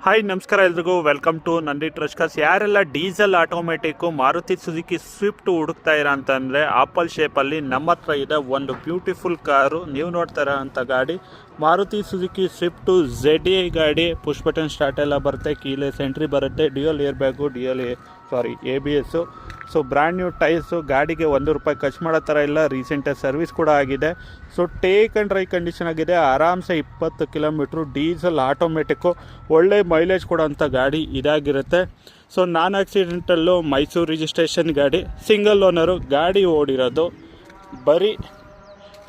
Hi ನಮಸ್ಕಾರ ಎಲ್ರಿಗೂ welcome to Nandi ಟ್ರಸ್ಕರ್ಸ್. ಯಾರೆಲ್ಲ diesel automatic Maruti Suzuki Swift ಹುಡುಕ್ತಾ ಇರ ಅಂತಂದರೆ ಆಪಲ್ ಶೇಪಲ್ಲಿ ನಮ್ಮ ಹತ್ರ ಇದೆ ಒಂದು ಬ್ಯೂಟಿಫುಲ್ ಕಾರು. ನೀವು ನೋಡ್ತಾರ ಅಂತ ಗಾಡಿ ಮಾರುತಿ ಸುಜುಕಿ ಸ್ವಿಫ್ಟು ZDI ಗಾಡಿ. ಪುಷ್ ಬಟನ್ ಸ್ಟಾರ್ಟ್ ಎಲ್ಲ ಬರುತ್ತೆ, ಕೀಲೆಸ್ ಎಂಟ್ರಿ ಬರುತ್ತೆ, dual air bag, ABS. So brand new tyres, ಗಾಡಿಗೆ ₹1 ಖರ್ಚು ಮಾಡೋ ಥರ ಇಲ್ಲ. ರೀಸೆಂಟಾಗಿ ಸರ್ವಿಸ್ ಕೂಡ ಆಗಿದೆ. So take and dry condition ಆಗಿದೆ. ಆರಾಮ್ಸೆ 20 ಕಿಲೋಮೀಟ್ರು, ಡೀಸೆಲ್ ಆಟೋಮೆಟಿಕ್ಕು, ಒಳ್ಳೆ ಮೈಲೇಜ್ ಕೊಡೋಂಥ ಗಾಡಿ ಇದಾಗಿರುತ್ತೆ. ಸೊ ನಾನ್ ಆಕ್ಸಿಡೆಂಟಲ್ಲು, ಮೈಸೂರು ರಿಜಿಸ್ಟ್ರೇಷನ್ ಗಾಡಿ, ಸಿಂಗಲ್ ಓನರು. ಗಾಡಿ ಓಡಿರೋದು ಬರೀ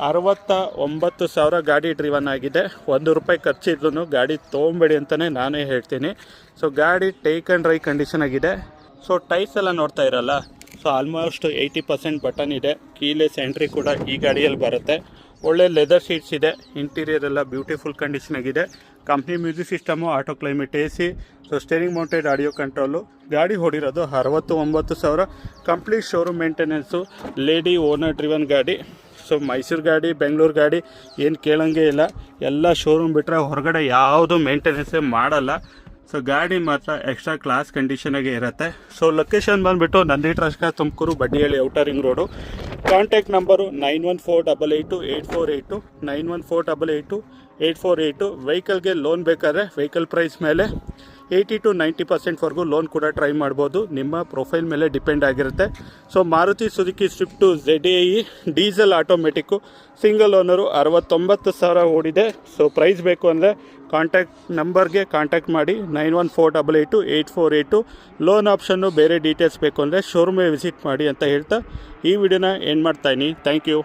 69,000 ಗಾಡಿ ಡ್ರಿವನ್ ಆಗಿದೆ. ₹1 ಖರ್ಚಿದ್ರು ಗಾಡಿ ತೊಗೊಂಬೇಡಿ ಅಂತಲೇ ನಾನೇ ಹೇಳ್ತೀನಿ. ಸೊ ಗಾಡಿ ಟೇಕ್ ಆ್ಯಂಡ್ ಡ್ರೈ ಕಂಡೀಷನ್ ಆಗಿದೆ. ಸೊ ಟೈರ್ಸ್ ಎಲ್ಲ ನೋಡ್ತಾ ಇರಲ್ಲ, ಸೊ ಆಲ್ಮೋಸ್ಟ್ 80% ಬಟನ್ ಇದೆ. ಕೀಲೆಸ್ ಎಂಟ್ರಿ ಕೂಡ ಈ ಗಾಡಿಯಲ್ಲಿ ಬರುತ್ತೆ. ಒಳ್ಳೆ ಲೆದರ್ ಶೀಟ್ಸ್ ಇದೆ. ಇಂಟೀರಿಯರ್ ಎಲ್ಲ ಬ್ಯೂಟಿಫುಲ್ ಕಂಡೀಷನ್ ಆಗಿದೆ. Company music system, auto climate AC, so steering mounted audio control. ಗಾಡಿ ಹೊಡಿರೋದು 69,000. Complete showroom maintenance, lady owner driven ಗಾಡಿ. ಸೊ ಮೈಸೂರು ಗಾಡಿ, ಬೆಂಗಳೂರು ಗಾಡಿ ಏನು ಕೇಳೋಂಗೆ ಇಲ್ಲ. ಎಲ್ಲ ಶೋರೂಮ್ ಬಿಟ್ಟರೆ ಹೊರಗಡೆ ಯಾವುದು ಮೇಂಟೆನೆನ್ಸೇ ಮಾಡಲ್ಲ. ಸೊ ಗಾಡಿ ಮಾತ್ರ ಎಕ್ಸ್ಟ್ರಾ ಕ್ಲಾಸ್ ಕಂಡೀಷನಾಗೆ ಇರುತ್ತೆ. ಸೊ ಲೊಕೇಶನ್ ಬಂದುಬಿಟ್ಟು ನಂದಿ ಟ್ರಸ್ಕರ್ಸ್, Tumakuru, Baddihalli, outer ring road. Contact number 9148888482, 9148888482. ವೆಹಿಕಲ್ಗೆ ಲೋನ್ ಬೇಕಾದರೆ ವೆಹಿಕಲ್ ಪ್ರೈಸ್ ಮೇಲೆ 80 to 90% ಲೋನ್ ಕೂಡ ಟ್ರೈ ಮಾಡ್ಬೋದು. ನಿಮ್ಮ ಪ್ರೊಫೈಲ್ ಮೇಲೆ ಡಿಪೆಂಡ್ ಆಗಿರುತ್ತೆ. So Maruti Suzuki Swift ZDI diesel automatic, single owner, 69,000 ಓಡಿದೆ. ಸೊ ಪ್ರೈಸ್ ಬೇಕು ಅಂದರೆ ಕಾಂಟ್ಯಾಕ್ಟ್ ನಂಬರ್ಗೆ ಕಾಂಟ್ಯಾಕ್ಟ್ ಮಾಡಿ 9148888482. ಲೋನ್ ಆಪ್ಷನ್ನು, ಬೇರೆ ಡೀಟೇಲ್ಸ್ ಬೇಕು ಅಂದರೆ ಶೋರೂಮೇ ವಿಸಿಟ್ ಮಾಡಿ ಅಂತ ಹೇಳ್ತಾ ಈ ವಿಡಿಯೋನ ಎಂಡ್ ಮಾಡ್ತಾಯಿನಿ. Thank you.